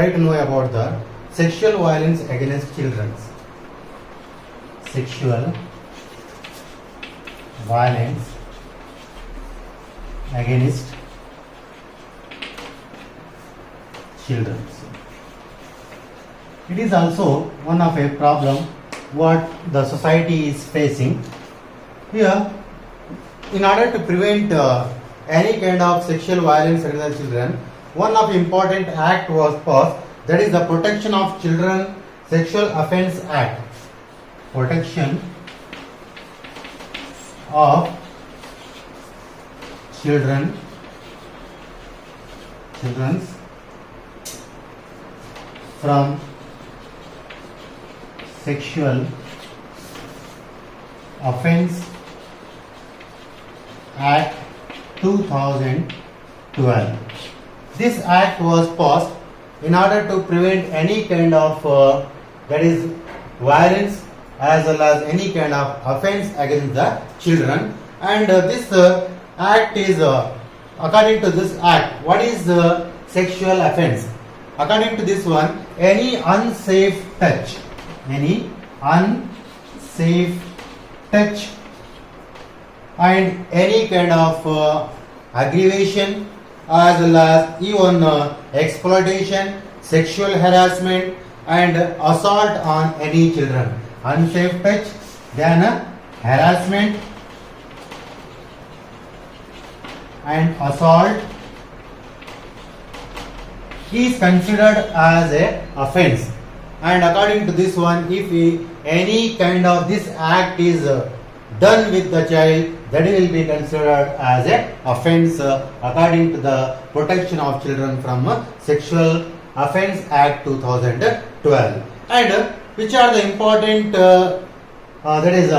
try to know about the sexual violence against children. Sexual violence against children. It is also one of a problem what the society is facing. Here, in order to prevent any kind of sexual violence against children, one of the important act was passed, that is the Protection of Children Sexual Offence Act. Protection of children from sexual offence Act 2012. This act was passed in order to prevent any kind of that is violence as well as any kind of offence against the children. And this act is according to this act, what is sexual offence? According to this one, any unsafe touch and any kind of aggravation as well as even exploitation, sexual harassment and assault on any children. Unsafe touch, then harassment and assault is considered as a offence. And according to this one, if any kind of this act is done with the child, that will be considered as a offence according to the Protection of Children from Sexual Offence Act 2012. And which are the important that is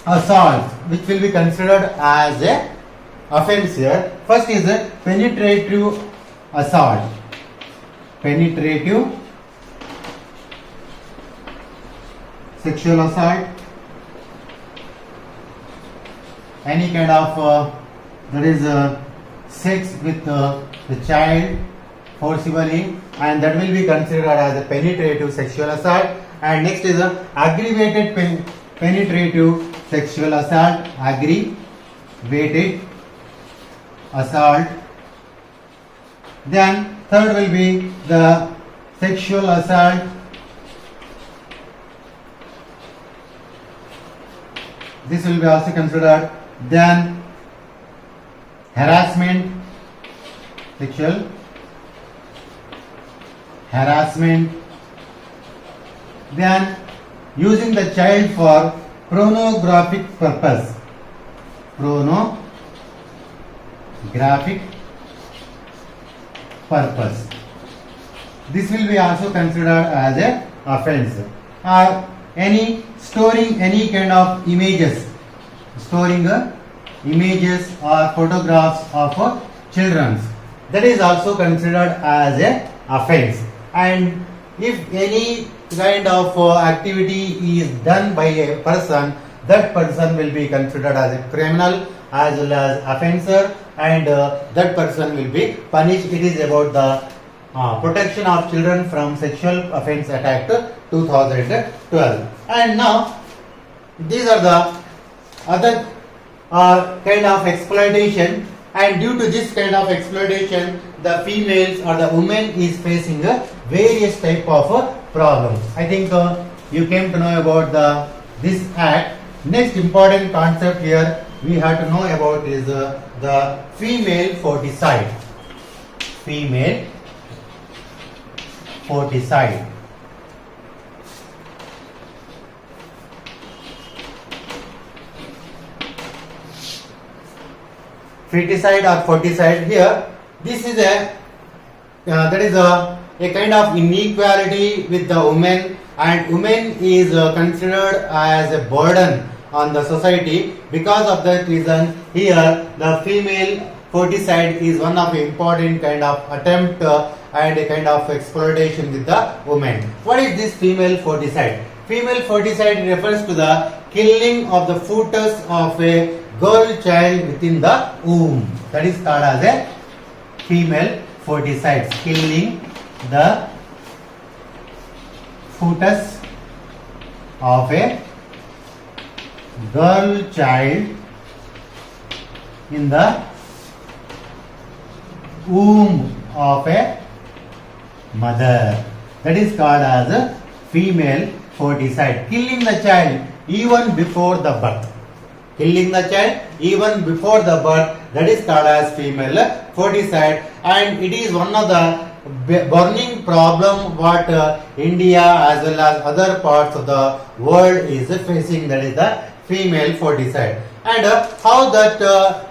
assault which will be considered as a offence here. First is penetrative assault. Penetrative sexual assault, any kind of that is sex with the child forcibly, and that will be considered as a penetrative sexual assault. And next is aggravated penetrative sexual assault, aggravated assault. Then third will be the sexual assault this will be also considered. Then harassment, sexual harassment. Then using the child for pornographic purpose, this will be also considered as a offence. Or any storing any kind of images, images or photographs of children, that is also considered as a offence. And if any kind of activity is done by a person, that person will be considered as a criminal as well as offender, and that person will be punished. It is about the Protection of Children from Sexual Offence Act 2012. And now these are the other kind of exploitation, and due to this kind of exploitation, the females or the women is facing various type of problems. I think you came to know about this act. Next important concept here we have to know about is the female foeticide. Female foeticide. Feticide or foeticide, here this is a that is a kind of inequality with the women, and women is considered as a burden on the society. Because of that reason, here the female foeticide is one of the important kind of attempt and a kind of exploitation with the women. What is this female foeticide? Female foeticide refers to the killing of the fetus of a girl child within the womb. That is called as a female foeticide. Killing the fetus of a girl child in the womb of a mother. That is called as a female foeticide. Killing the child even before the birth. Killing the child even before the birth. That is called as female foeticide, and it is one of the burning problem what India as well as other parts of the world is facing. That is the female foeticide. And how that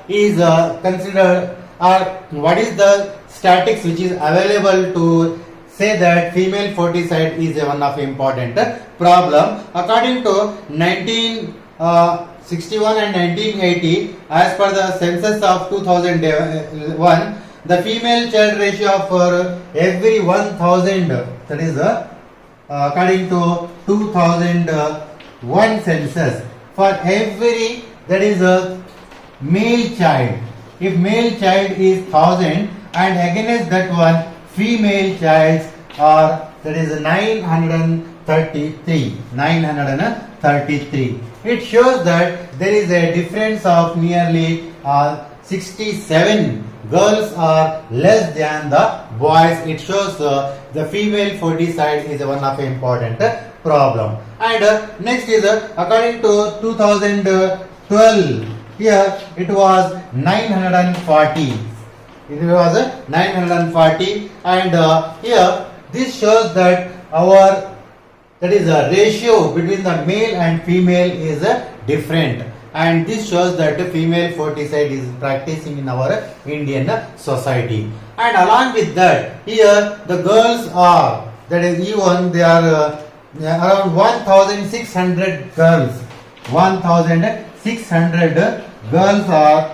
is considered, or what is the statistics which is available to say that female foeticide is one of important problem. According to 1961 and 1980, as per the census of 2001, the female child ratio for every 1000, that is according to 2001 census, for every, that is a male child, if male child is 1000 and against that one female child are, that is 933. It shows that there is a difference of nearly 67 girls are less than the boys. It shows the female foeticide is one of important problem. And next is according to 2012, here it was 940. It was 940, and here this shows that our, that is a ratio between the male and female is different, and this shows that female foeticide is practicing in our Indian society. And along with that, here the girls are, that is even they are around 1600 girls. 1600 girls are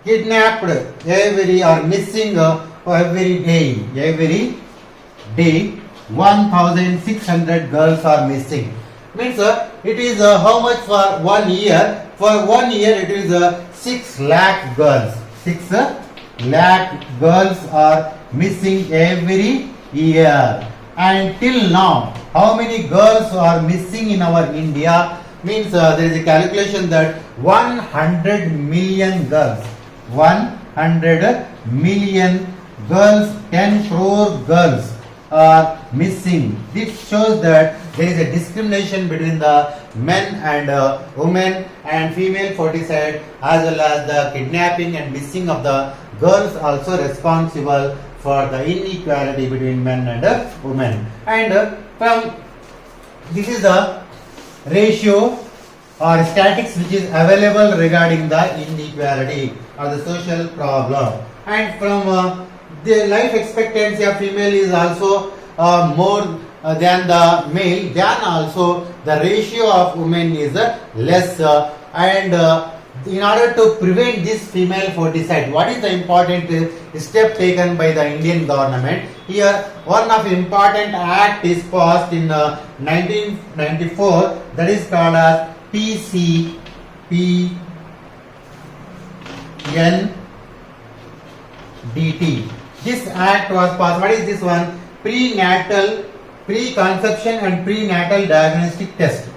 kidnapped every, or missing every day. Every day 1600 girls are missing. Means it is how much for 1 year? For 1 year it is 6 lakh girls. 6 lakh girls are missing every year. And till now, how many girls are missing in our India? Means there is a calculation that 100 million girls, 100 million girls, 10 crore girls are missing. This shows that there is a discrimination between the men and women, and female foeticide as well as the kidnapping and missing of the girls also responsible for the inequality between men and women. And from this is the ratio or statistics which is available regarding the inequality or the social problem. And from the life expectancy of female is also more than the male, then also the ratio of women is less. And in order to prevent this female foeticide, what is the important step taken by the Indian government? Here one of important act is passed in 1994, that is called as PCPNDT. This act was passed. What is this one? Pre-conception and prenatal diagnostic test.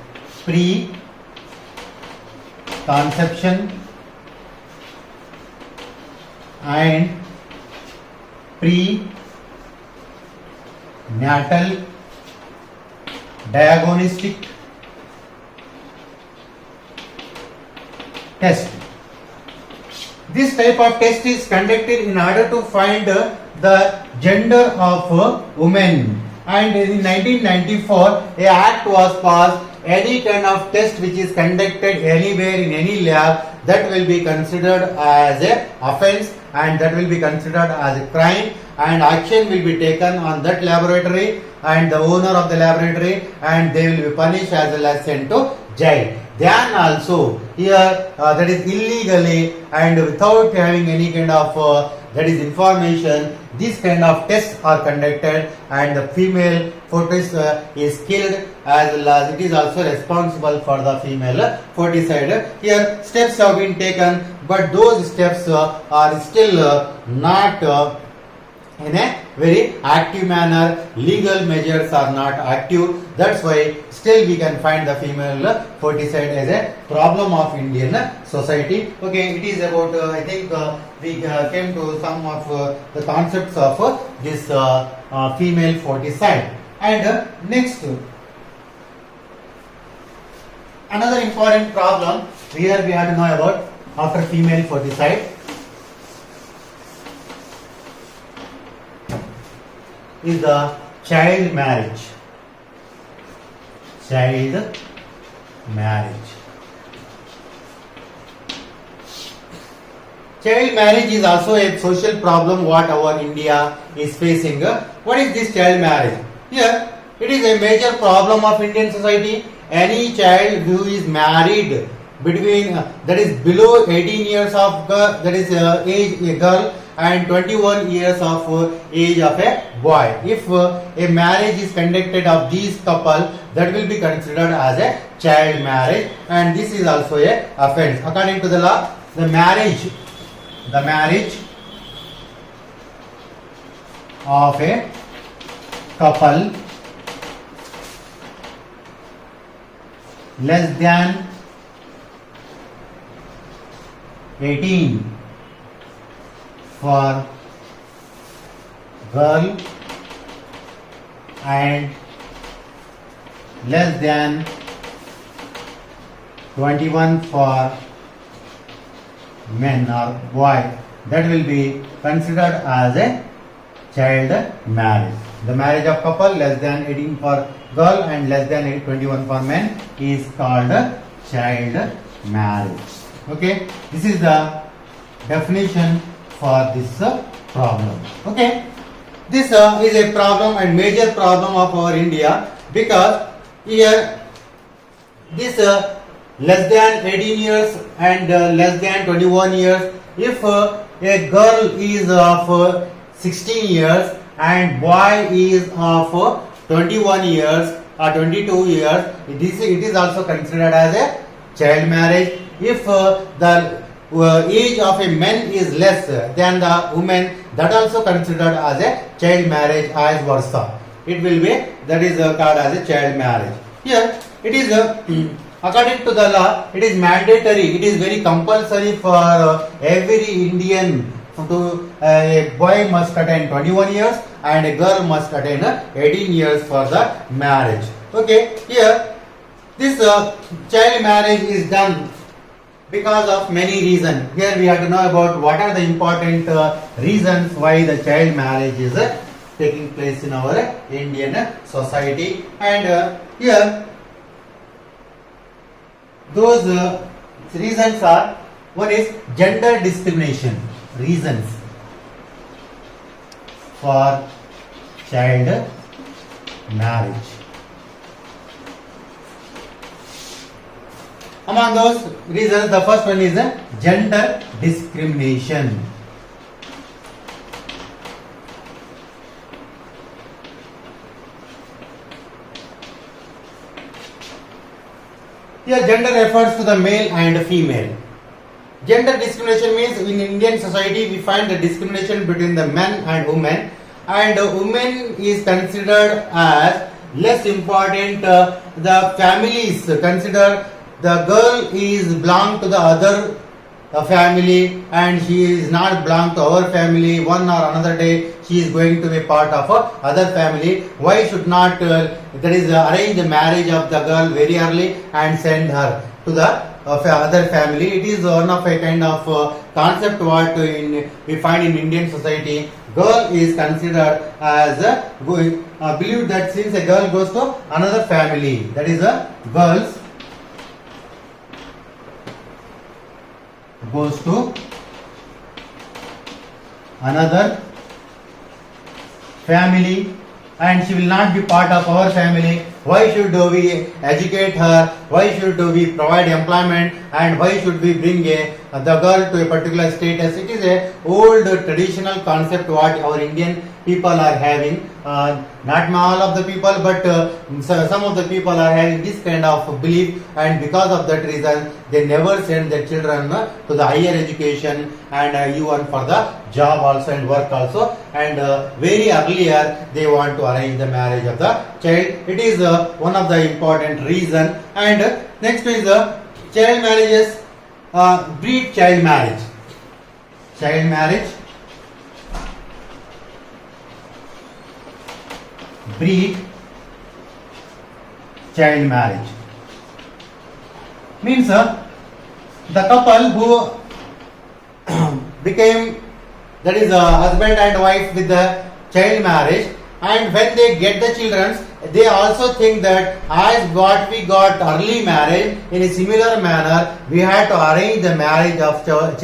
Pre-conception and prenatal diagnostic test. This type of test is conducted in order to find the gender of women. And in 1994, a act was passed. Any kind of test which is conducted anywhere in any lab, that will be considered as a offence, and that will be considered as a crime, and action will be taken on that laboratory and the owner of the laboratory, and they will be punished as well as sent to jail. Then also here that is illegally and without having any kind of that is information, this kind of tests are conducted, and the female fetus is killed, as well as it is also responsible for the female foeticide. Here steps have been taken, but those steps are still not in a very active manner. Legal measures are not active. That's why still we can find the female foeticide as a problem of Indian society. Okay, it is about I think we came to some of the concepts of this female foeticide. And next, another important problem here we have to know about after female foeticide is the child marriage. Child marriage. Child marriage is also a social problem what our India is facing. What is this child marriage? Here, it is a major problem of Indian society. Any child who is married between that is below 18 years of girl, that is age a girl, and 21 years of age of a boy. If a marriage is conducted of these couple, that will be considered as a child marriage, and this is also a offense. According to the law, the marriage of a couple less than 18 for girl and less than 21 for men or boy, that will be considered as a child marriage. The marriage of couple less than 18 for girl and less than 21 for men is called child marriage. Okay, this is the definition for this problem. Okay, this is a problem and major problem of our India, because here this less than 18 years and less than 21 years, if a girl is of 16 years and boy is of 21 years or 22 years, it is also considered as a child marriage. If the age of a man is less than the woman, that also considered as a child marriage, as versa. It will be, that is called as a child marriage. Here it is according to the law, it is mandatory, it is very compulsory for every Indian to a boy must attain 21 years and a girl must attain 18 years for the marriage. Okay, here this child marriage is done because of many reasons. Here we have to know about what are the important reasons why the child marriage is taking place in our Indian society. And here those reasons are, one is gender discrimination, reasons for child marriage. Among those reasons, the first one is gender discrimination. Here gender refers to the male and female. Gender discrimination means in Indian society we find the discrimination between the men and women, and women is considered as less important. The families consider the girl is belong to the other family and she is not belong to our family. One or another day she is going to be part of other family. Why should not arrange the marriage of the girl very early and send her to the other family? It is one of a kind of concept what we find in Indian society. Girl is considered as believed that since a girl goes to another family, that is girls goes to another family and she will not be part of our family. Why should we educate her? Why should we provide employment? And why should we bring the girl to a particular status? It is a old traditional concept what our Indian people are having, not all of the people, but some of the people are having this kind of belief, and because of that reason they never send their children to the higher education, and even for the job also and work also, and very earlier they want to arrange the marriage of the child. It is one of the important reason. And next is child marriages breed child marriage. Child marriage breed child marriage means the couple who became, that is husband and wife with the child marriage, and when they get the children, they also think that as what we got early marriage, in a similar manner we had to arrange the marriage of our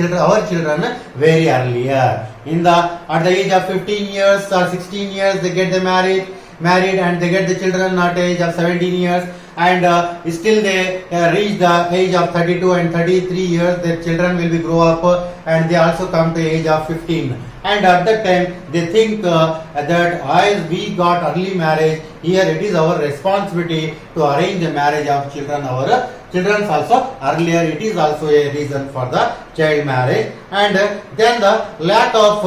children very earlier. At the age of 15 years or 16 years they get the married, and they get the children at the age of 17 years, and still they reach the age of 32 and 33 years, their children will be grow up, and they also come to age of 15, and at that time they think that as we got early marriage, here it is our responsibility to arrange the marriage of children, our children also earlier. It is also a reason for the child marriage. And then the lack of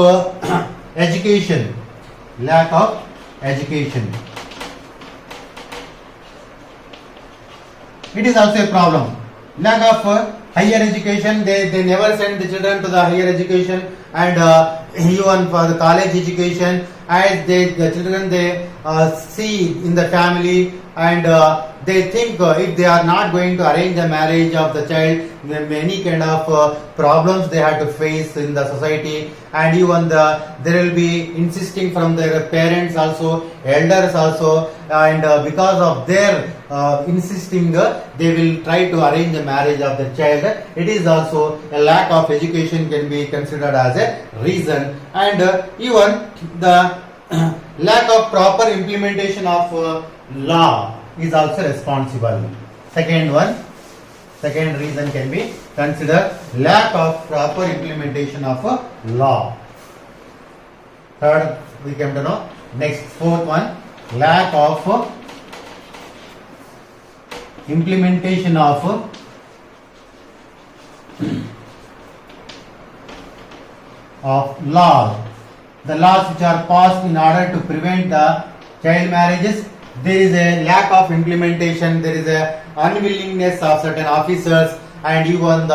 education. Lack of education. It is also a problem. Lack of higher education, they never send the children to the higher education, and even for the college education, as the children they see in the family, and they think if they are not going to arrange the marriage of the child, many kind of problems they have to face in the society, and even there will be insisting from their parents also, elders also, and because of their insisting, they will try to arrange the marriage of the child. It is also a lack of education can be considered as a reason, and even the lack of proper implementation of law is also responsible. Second reason can be considered lack of proper implementation of law. Third, we came to know. Next, fourth one, lack of implementation of law. The laws which are passed in order to prevent the child marriages, there is a lack of implementation, there is a unwillingness of certain officers, and even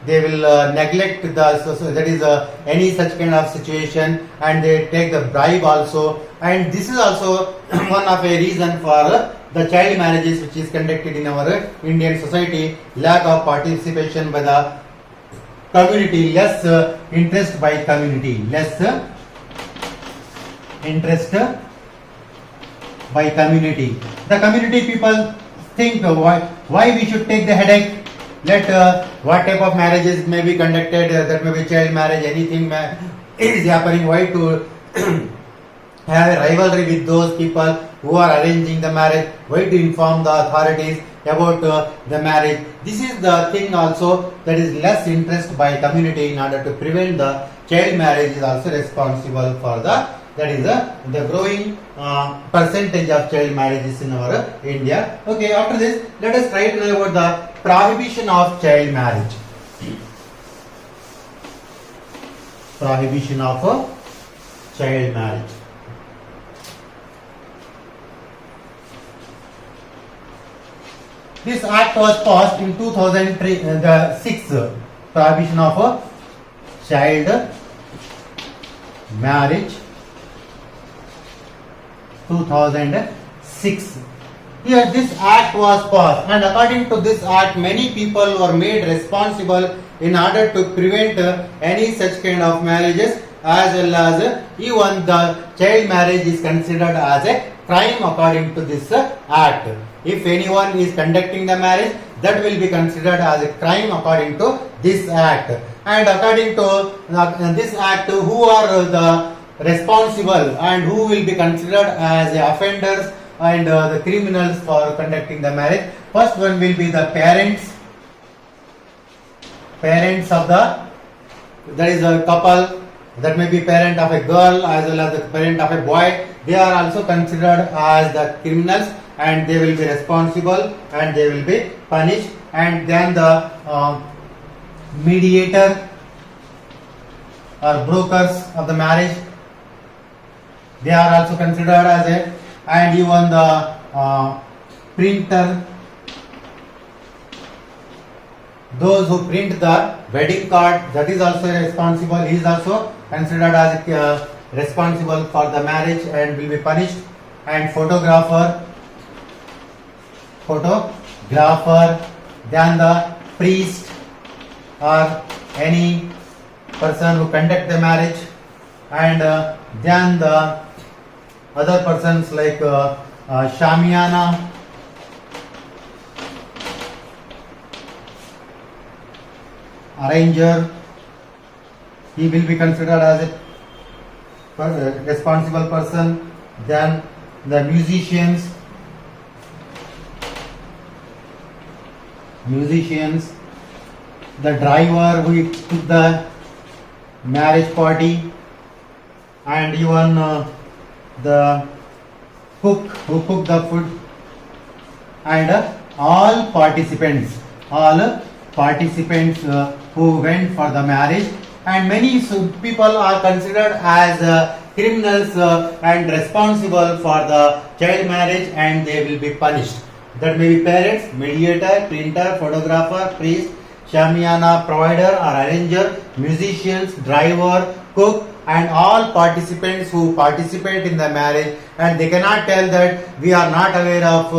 they will neglect that is any such kind of situation, and they take the bribe also, and this is also one of a reason for the child marriages which is conducted in our Indian society. Lack of participation by the community, less interest by community, less interest by community. The community people think why we should take the headache. Let what type of marriages may be conducted, that may be child marriage, anything is happening. Why to have a rivalry with those people who are arranging the marriage? Why to inform the authorities about the marriage? This is the thing also, that is less interest by community in order to prevent the child marriage is also responsible for that is the growing percentage of child marriages in our India. Okay, after this, let us try to know about the prohibition of child marriage. Prohibition of child marriage. This act was passed in 2006. Prohibition of child marriage, 2006. Here this act was passed, and according to this act, many people were made responsible in order to prevent any such kind of marriages, as well as even the child marriage is considered as a crime according to this act. If anyone is conducting the marriage, that will be considered as a crime according to this act. And according to this act, who are the responsible and who will be considered as the offenders and the criminals for conducting the marriage? First one will be the parents of the, that is a couple, that may be parent of a girl as well as the parent of a boy, they are also considered as the criminals, and they will be responsible and they will be punished. And then the mediator or brokers of the marriage, they are also considered as a, and even the printer, those who print the wedding card, that is also responsible, he is also considered as responsible for the marriage and will be punished. And photographer, then the priest or any person who conduct the marriage, and then the other persons like Shamiana, arranger, he will be considered as a responsible person. Then the musicians, the driver who took the marriage party, and even the cook who cooked the food, and all participants who went for the marriage. And many people are considered as criminals and responsible for the child marriage, and they will be punished. That may be parents, mediator, printer, photographer, priest, shamiana provider or arranger, musicians, driver, cook, and all participants who participate in the marriage, and they cannot tell that we are not aware of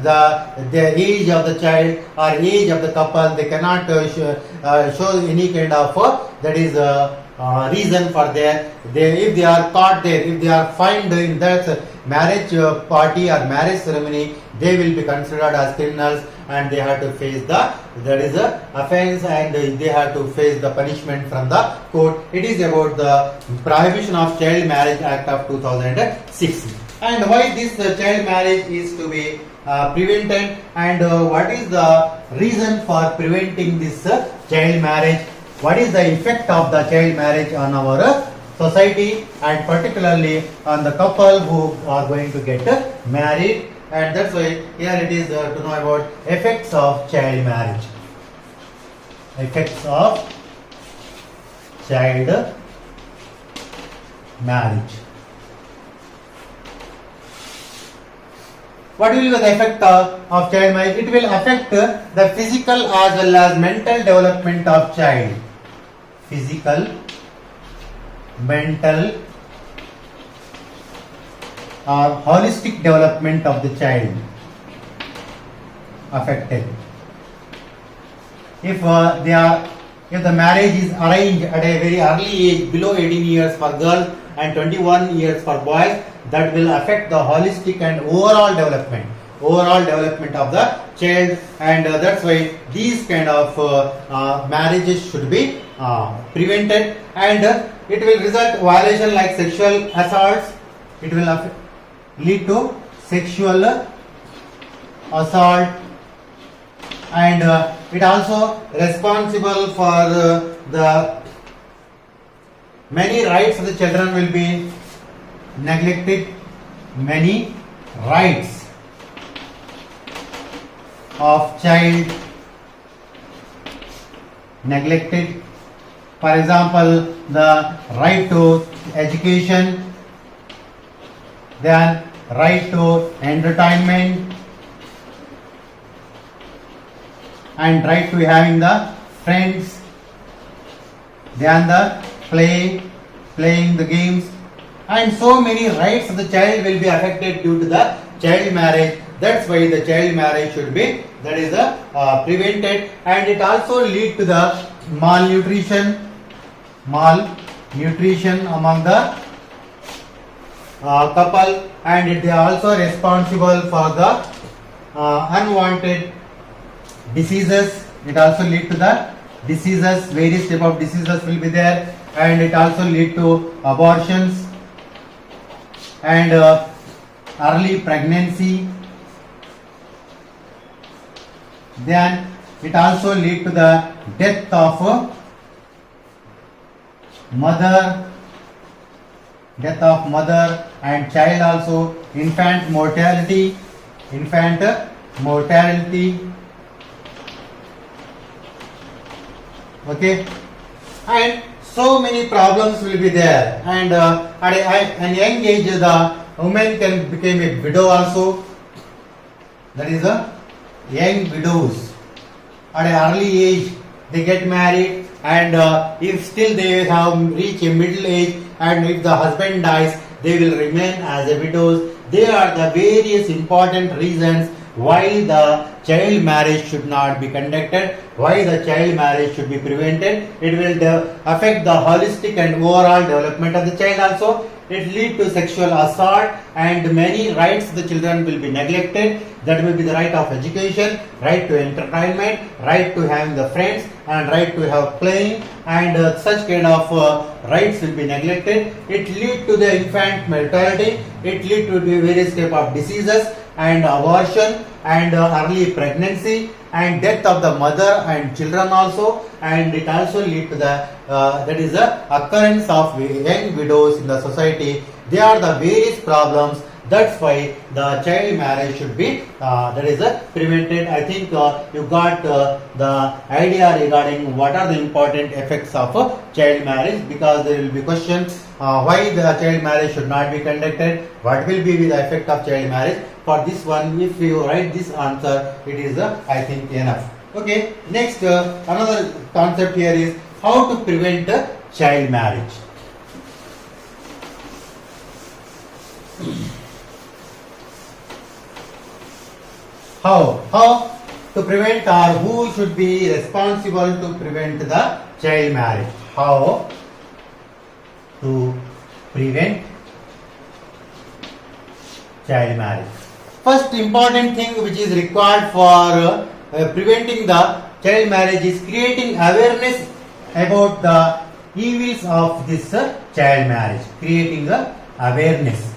the age of the child or age of the couple. They cannot show any kind of that is reason for their. If they are caught there, if they are fined in that marriage party or marriage ceremony, they will be considered as criminals, and they have to face that is a offense, and they have to face the punishment from the court. It is about the Prohibition of Child Marriage Act of 2006. And why this child marriage is to be prevented, and what is the reason for preventing this child marriage? What is the effect of the child marriage on our society, and particularly on the couple who are going to get married? And that's why here it is to know about effects of child marriage. Effects of child marriage. What will be the effect of child marriage? It will affect the physical as well as mental development of child. Physical, mental, or holistic development of the child affected. If the marriage is arranged at a very early age, below 18 years for girls and 21 years for boys, that will affect the holistic and overall development of the child, and that's why these kind of marriages should be prevented, and it will result violation like sexual assaults. It will lead to sexual assault, and it also responsible for the many rights of the children will be neglected. Many rights of child neglected. For example, the right to education, then right to entertainment, and right to having the friends, then the playing the games, and so many rights of the child will be affected due to the child marriage. That's why the child marriage should be prevented, and it also lead to the malnutrition among the couple, and they are also responsible for the unwanted diseases. It also lead to the diseases, various type of diseases will be there, and it also lead to abortions and early pregnancy. Then it also lead to the death of mother death of mother and child also, infant mortality, okay, and so many problems will be there, and at an young age the woman can become a widow also, that is a young widows. At an early age they get married, and if still they have reached a middle age, and if the husband dies they will remain as a widows. They are the various important reasons why the child marriage should not be conducted, why the child marriage should be prevented. It will affect the holistic and overall development of the child also. It lead to sexual assault, and many rights the children will be neglected. That will be the right of education, right to entertainment, right to having the friends, and right to have playing, and such kind of rights will be neglected. It lead to the infant mortality. It lead to the various type of diseases and abortion and early pregnancy and death of the mother and children also, and it also lead to the that is the occurrence of young widows in the society. They are the various problems. That's why the child marriage should be prevented. I think you got the idea regarding what are the important effects of child marriage, because there will be questions why the child marriage should not be conducted, what will be the effect of child marriage. For this one, if you write this answer, it is I think enough. Okay, next another concept here is how to prevent child marriage. How to prevent, or who should be responsible to prevent the child marriage? How to prevent child marriage? First important thing which is required for preventing the child marriage is creating awareness about the evils of this child marriage. Creating awareness.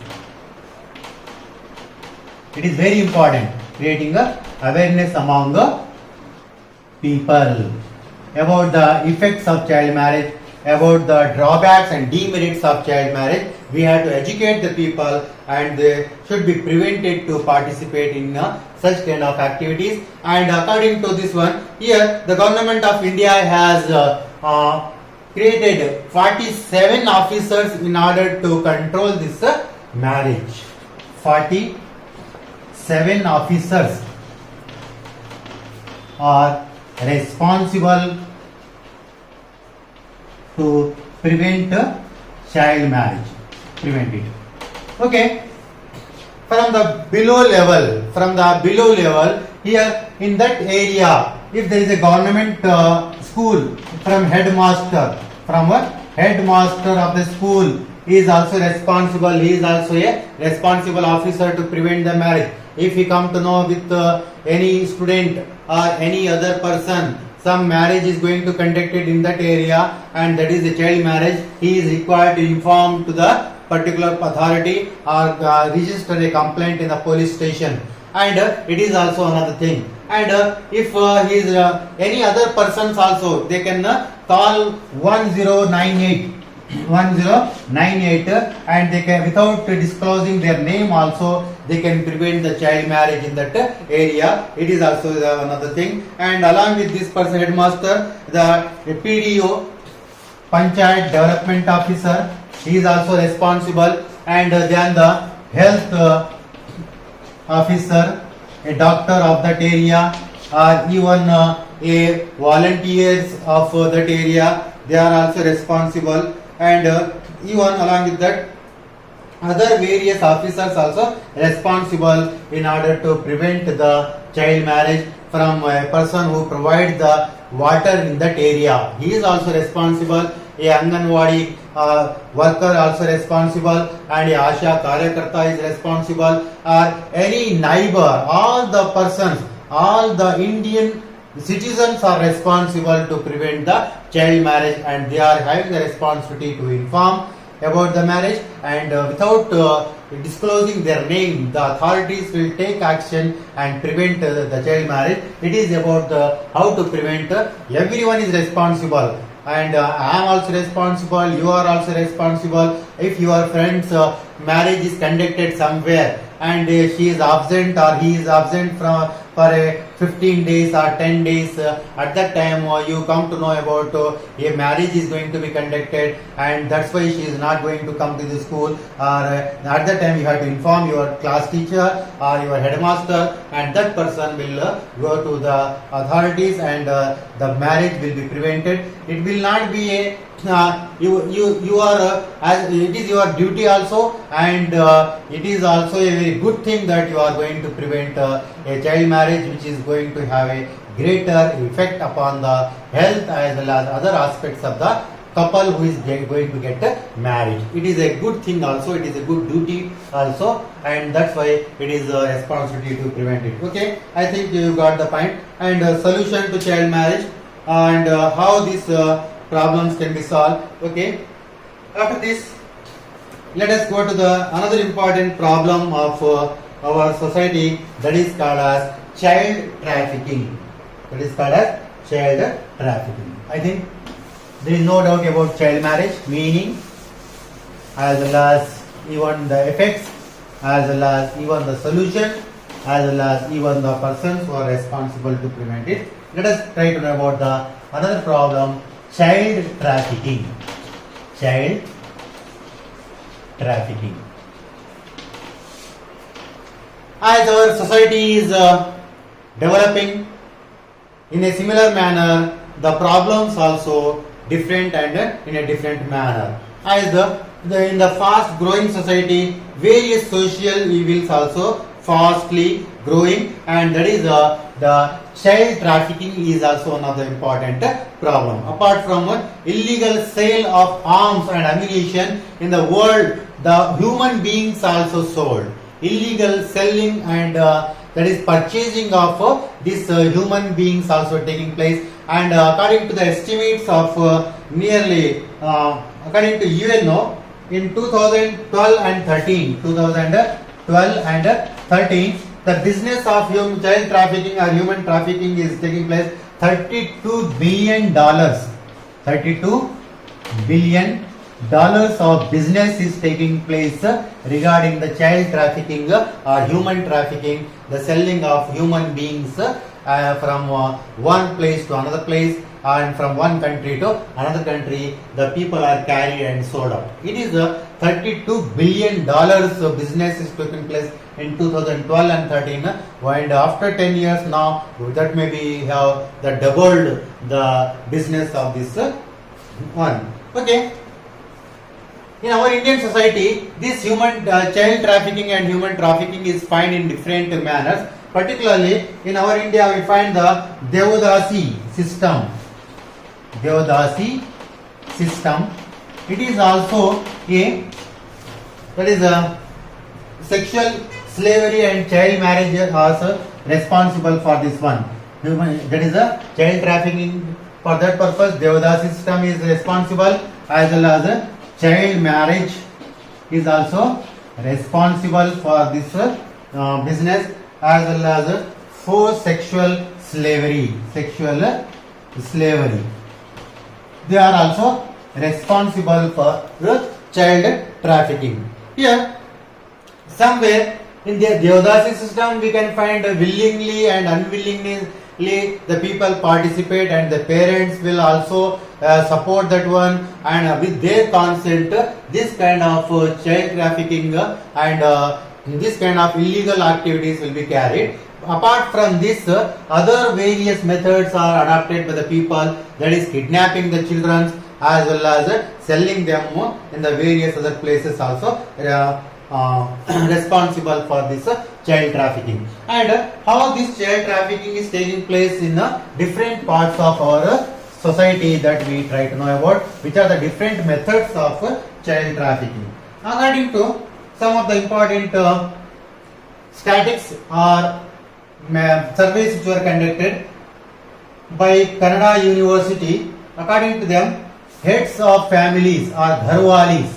It is very important. Creating awareness among people about the effects of child marriage, about the drawbacks and demerits of child marriage. We have to educate the people, and they should be prevented to participate in such kind of activities. And according to this one, here the government of India has created 47 officers in order to control this marriage. 47 officers are responsible to prevent child marriage. Prevent it. Okay. From the below level, here in that area, if there is a government school, from a headmaster of the school, he is also responsible. He is also a responsible officer to prevent the marriage. If he come to know with any student or any other person, some marriage is going to conducted in that area, and that is a child marriage, he is required to inform to the particular authority or register a complaint in the police station. And it is also another thing. And if he is any other persons also, they can call 1098, and they can, without disclosing their name also, they can prevent the child marriage in that area. It is also another thing. And along with this person, headmaster, the PDO, Panchayat Development Officer, he is also responsible. And then the health officer, a doctor of that area, or even a volunteers of that area, they are also responsible. And even along with that, other various officers also responsible in order to prevent the child marriage. From a person who provides the water in that area, he is also responsible. A Anganwadi worker also responsible, and a Asha Karyakarta is responsible, or any neighbor. All the persons, all the Indian citizens are responsible to prevent the child marriage, and they are having the responsibility to inform about the marriage. And without disclosing their name, the authorities will take action and prevent the child marriage. It is about how to prevent. Everyone is responsible. and I am also responsible, you are also responsible. If your friend's marriage is conducted somewhere and she is absent or he is absent from for a 15 days or 10 days, at that time you come to know about a marriage is going to be conducted, and that's why she is not going to come to the school, or at that time you have to inform your class teacher or your headmaster, and that person will go to the authorities, and the marriage will be prevented. It will not be a you are as it is your duty also, and it is also a very good thing that you are going to prevent a child marriage, which is going to have a greater effect upon the health as well as other aspects of the couple who is going to get married. It is a good thing also, it is a good duty also, and that's why it is a responsibility to prevent it. Okay, I think you got the point. And solution to child marriage, and how these problems can be solved. Okay, after this, let us go to the another important problem of our society, that is called as child trafficking. That is called as child trafficking. I think there is no doubt about child marriage meaning, as well as even the effects, as well as even the solution, as well as even the persons who are responsible to prevent it. Let us try to know about the another problem, child trafficking. Child trafficking. As our society is developing in a similar manner, the problems also different and in a different manner. As in the fast growing society, various social evils also fastly growing, and that is the child trafficking is also one of the important problem. Apart from illegal sale of arms and ammunition in the world, the human beings also sold. Illegal selling and that is purchasing of these human beings also taking place, and according to the estimates of nearly according to UNO in 2012 and 13, the business of child trafficking or human trafficking is taking place. $32 billion. $32 billion of business is taking place regarding the child trafficking or human trafficking, the selling of human beings from one place to another place, and from one country to another country. The people are carried and sold out. It is $32 billion business is taking place in 2012 and 13, and after 10 years now, that may be have the doubled the business of this one. Okay. In our Indian society, this human child trafficking and human trafficking is found in different manners. Particularly in our India, we find the Devadasi system. Devadasi system. It is also a sexual slavery and child marriage are also responsible for this one. That is a child trafficking. For that purpose, Devadasi system is responsible, as well as child marriage is also responsible for this business, as well as forced sexual slavery. Sexual slavery. They are also responsible for the child trafficking. Here, somewhere in the Devadasi system, we can find willingly and unwillingly the people participate, and the parents will also support that one, and with their consent this kind of child trafficking and this kind of illegal activities will be carried. Apart from this, other various methods are adopted by the people, that is kidnapping the children as well as selling them in the various other places also responsible for this child trafficking. And how this child trafficking is taking place in different parts of our society, that we try to know about, which are the different methods of child trafficking. According to some of the important statistics or surveys which were conducted by Kannada University, according to them, heads of families or gharwalis,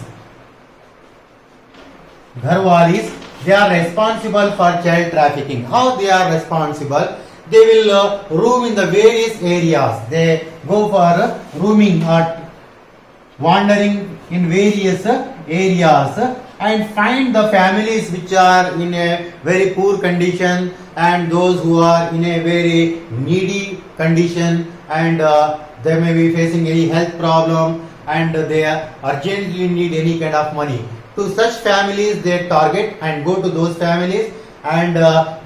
they are responsible for child trafficking. How they are responsible? they will roam in the various areas. They go for roaming or wandering in various areas and find the families which are in a very poor condition and those who are in a very needy condition, and they may be facing any health problem and they urgently need any kind of money. To such families they target and go to those families, and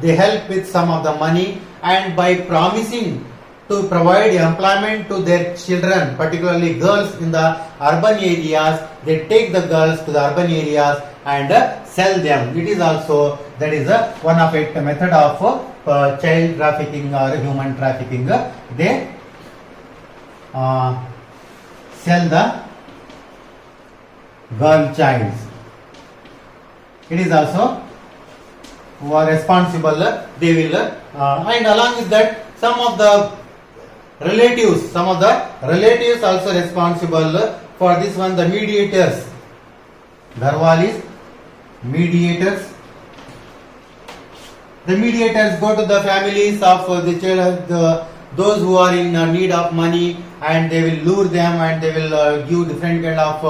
they help with some of the money, and by promising to provide employment to their children, particularly girls in the urban areas, they take the girls to the urban areas and sell them. It is also, that is one of it method of child trafficking or human trafficking. They sell the girl childs. It is also who are responsible, they will and along with that some of the relatives also responsible for this one, the mediators, Gharwalis, mediators. The mediators go to the families of the child, those who are in need of money, and they will lure them and they will give different kind of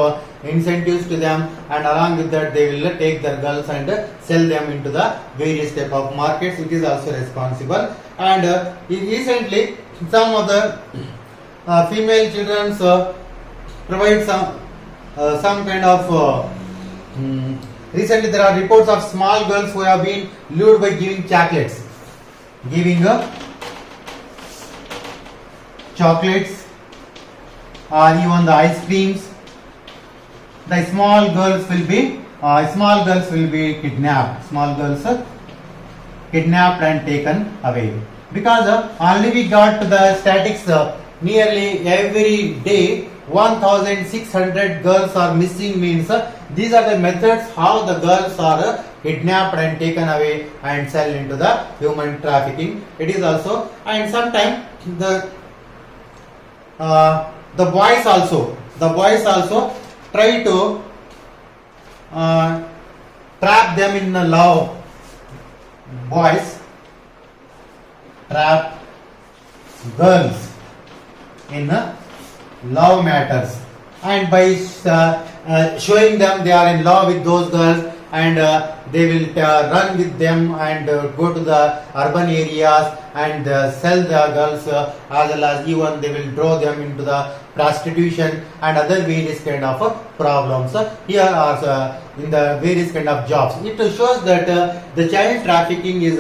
incentives to them, and along with that they will take their girls and sell them into the various type of markets. It is also responsible. And recently some of the female children provide some kind of recently there are reports of small girls who have been lured by giving chocolates, or even the ice creams. The small girls will be kidnapped. Small girls kidnapped and taken away, because already we got the statistics. Nearly every day 1,600 girls are missing, means these are the methods how the girls are kidnapped and taken away and sell into the human trafficking. It is also, and sometimes the boys also try to trap them in love. Boys trap girls in love matters, and by showing them they are in love with those girls, and they will run with them and go to the urban areas and sell the girls, as well as even they will draw them into the prostitution and other various kind of problems. Here are in the various kind of jobs. It shows that the child trafficking is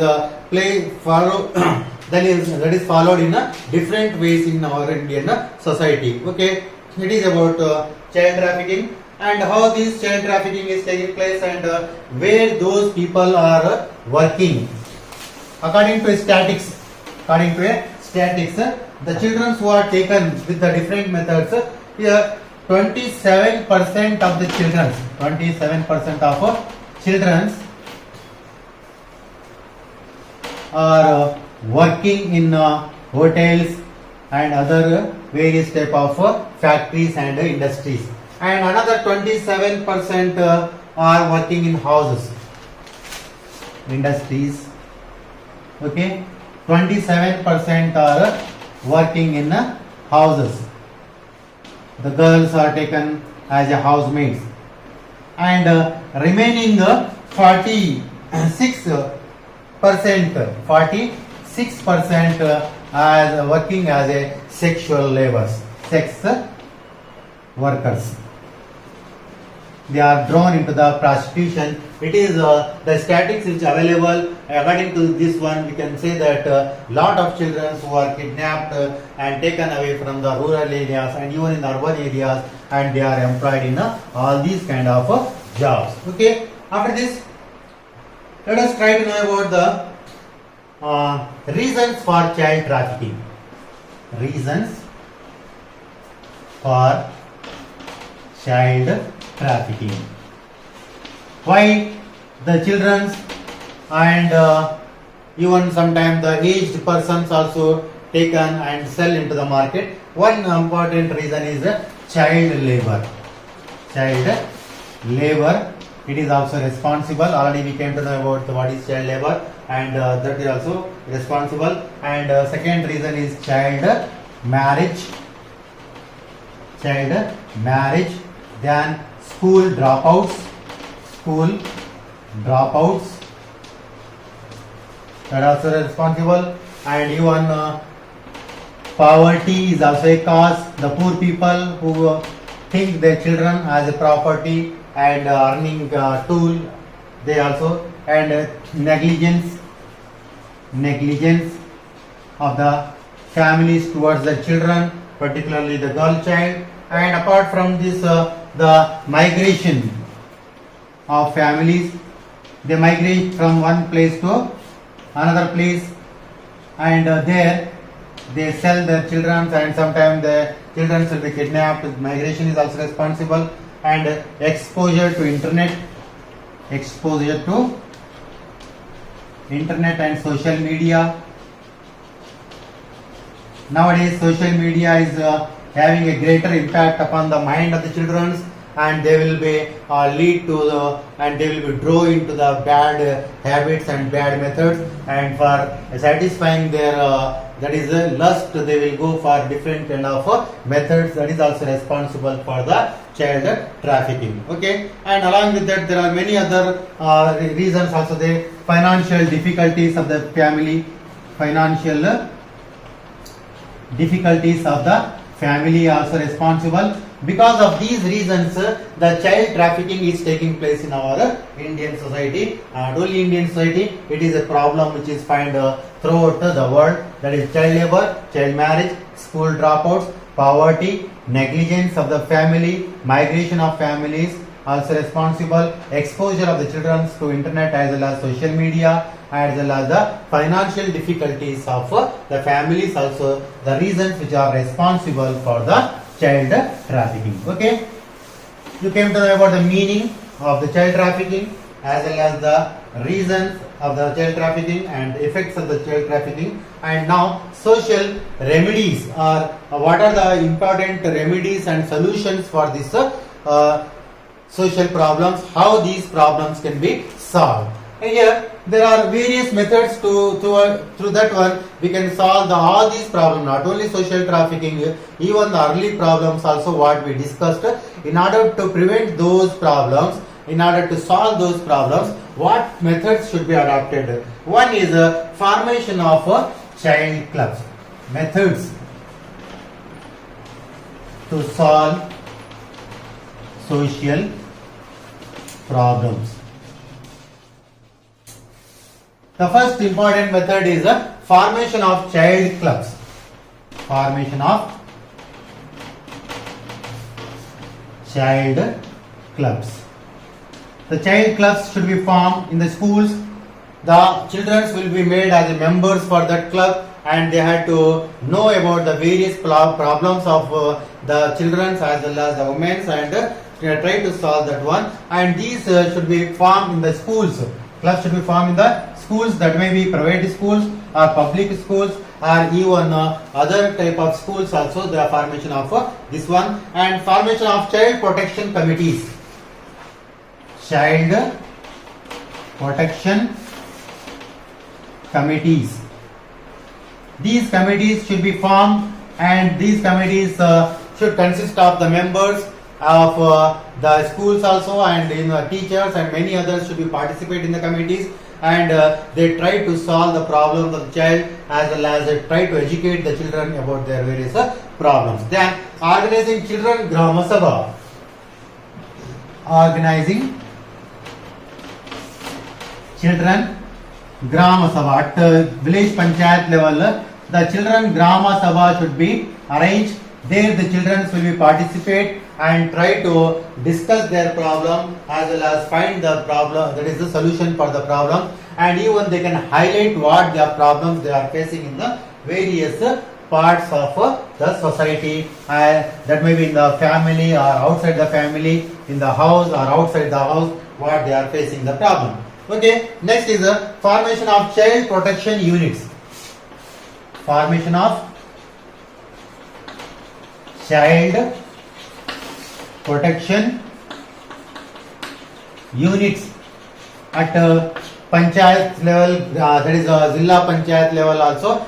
that is followed in different ways in our Indian society. Okay, it is about child trafficking and how this child trafficking is taking place and where those people are working. According to statistics, the children who are taken with the different methods, here 27% of the children, 27% of children are working in hotels and other various type of factories and industries, and another 27% are working in houses, industries. Okay, 27% are working in houses. The girls are taken as a housemaids, and remaining 46% as working as a sexual laborers, sex workers. They are drawn into the prostitution. It is the statistics which are available. According to this one, we can say that lot of children who are kidnapped and taken away from the rural areas and even in the urban areas, and they are employed in all these kind of jobs. Okay. After this, let us try to know about the reasons for child trafficking. Reasons for child trafficking. Why the children and even sometimes the aged persons also taken and sell into the market? One important reason is child labor. Child labor, it is also responsible. Already we came to know about what is child labor. and that is also responsible. And second reason is child marriage. Then school dropouts, that also responsible. And even poverty is also a cause. The poor people who think their children as a property and earning tool, they also. And negligence of the families towards the children, particularly the girl child. And apart from this, the migration of families, they migrate from one place to another place, and there they sell their children, and sometimes the children will be kidnapped. Migration is also responsible. And exposure to internet and social media. Nowadays social media is having a greater impact upon the mind of the children, and they will be lead to and they will be drawn into the bad habits and bad methods, and for satisfying their that is lust, they will go for different kind of methods. That is also responsible for the child trafficking. Okay, and along with that there are many other reasons also. The financial difficulties of the family, also responsible. Because of these reasons, the child trafficking is taking place in our Indian society. Not only Indian society, it is a problem which is found throughout the world. That is child labor, child marriage, school dropouts, poverty, negligence of the family, migration of families, also responsible, exposure of the children to internet as well as social media, as well as the financial difficulties of the families, also the reasons which are responsible for the child trafficking. Okay, you came to know about the meaning of the child trafficking as well as the reasons of the child trafficking and effects of the child trafficking. And now social remedies, or what are the important remedies and solutions for this social problems, how these problems can be solved. And here there are various methods through that one we can solve all these problems, not only social trafficking, even the early problems also what we discussed. In order to prevent those problems, in order to solve those problems, what methods should be adopted? One is formation of child clubs. Methods to solve social problems. The first important method is the formation of child clubs. Formation of child clubs. The child clubs should be formed in the schools. The children will be made as members for that club, and they had to know about the various problems of the children as well as the women, and try to solve that one. And these should be formed in the schools. Clubs should be formed in the schools, that may be private schools or public schools or even other type of schools also. The formation of this one, and formation of child protection committees. Child protection committees. These committees should be formed, and these committees should consist of the members of the schools also, and teachers and many others should be participate in the committees, and they try to solve the problems of the child as well as they try to educate the children about their various problems. Then organizing children Grama Sabha. Organizing children Grama Sabha at village panchayat level. The children Grama Sabha should be arranged. There the children will be participate and try to discuss their problem as well as find the problem, that is the solution for the problem, and even they can highlight what their problems they are facing in the various parts of the society, that may be in the family or outside the family, in the house or outside the house, what they are facing the problem. Okay, next is the formation of child protection units. Formation of child protection units at panchayat level, that is Zilla Panchayat level also,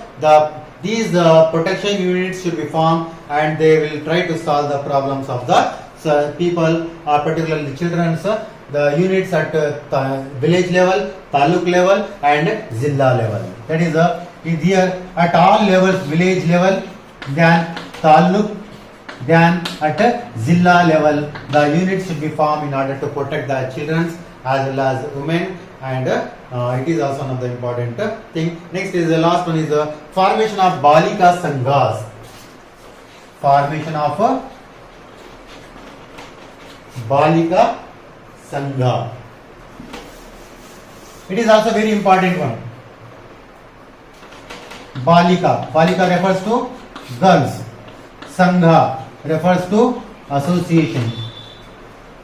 these protection units should be formed, and they will try to solve the problems of the people, particularly the children. The units at village level, taluk level, and Zilla level. That is here at all levels, village level, then taluk, then at Zilla level, the units should be formed in order to protect the children as well as women, and it is also one of the important thing. Next is the last one is the formation of Balika Sanghas. Formation of Balika Sangha. It is also very important one. Balika refers to girls. Sangha refers to association.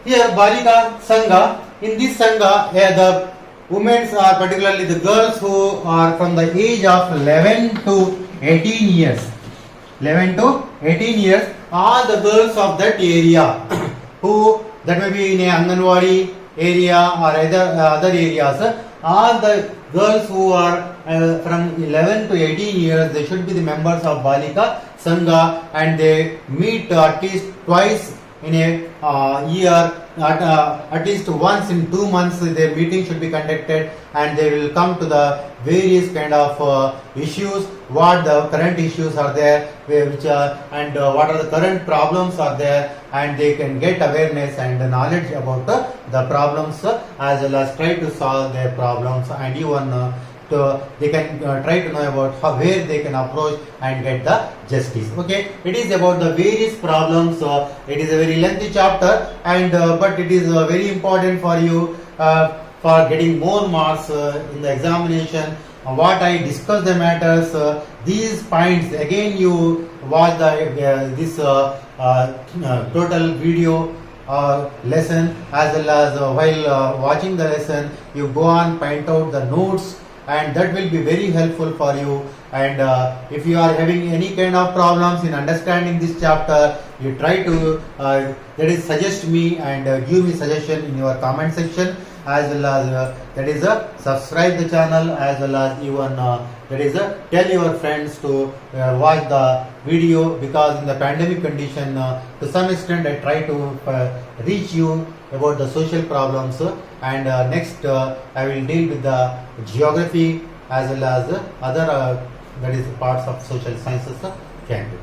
Here Balika Sangha, in this Sangha, the women are particularly the girls who are from the age of 11 to 18 years. 11 to 18 years, all the girls of that area who, that may be in a Anganwadi area or other areas, all the girls who are from 11 to 18 years, they should be the members of Balika Sangha, and they meet at least twice in a year, at least once in 2 months their meeting should be conducted, and they will come to the various kind of issues, what the current issues are there, which and what are the current problems are there, and they can get awareness and knowledge about the problems as well as try to solve their problems, and even they can try to know about where they can approach and get the justice. Okay, it is about the various problems. It is a very lengthy chapter, and but it is very important for you for getting more marks in the examination. What I discuss the matters, these points again you watch this total video lesson, as well as while watching the lesson you go on point out the notes, and that will be very helpful for you. And if you are having any kind of problems in understanding this chapter, you try to suggest me and give me suggestion in your comment section, as well as subscribe the channel, as well as even tell your friends to watch the video, because in the pandemic condition to some extent I try to reach you about the social problems, and next I will deal with the geography as well as other parts of social sciences. Thank you.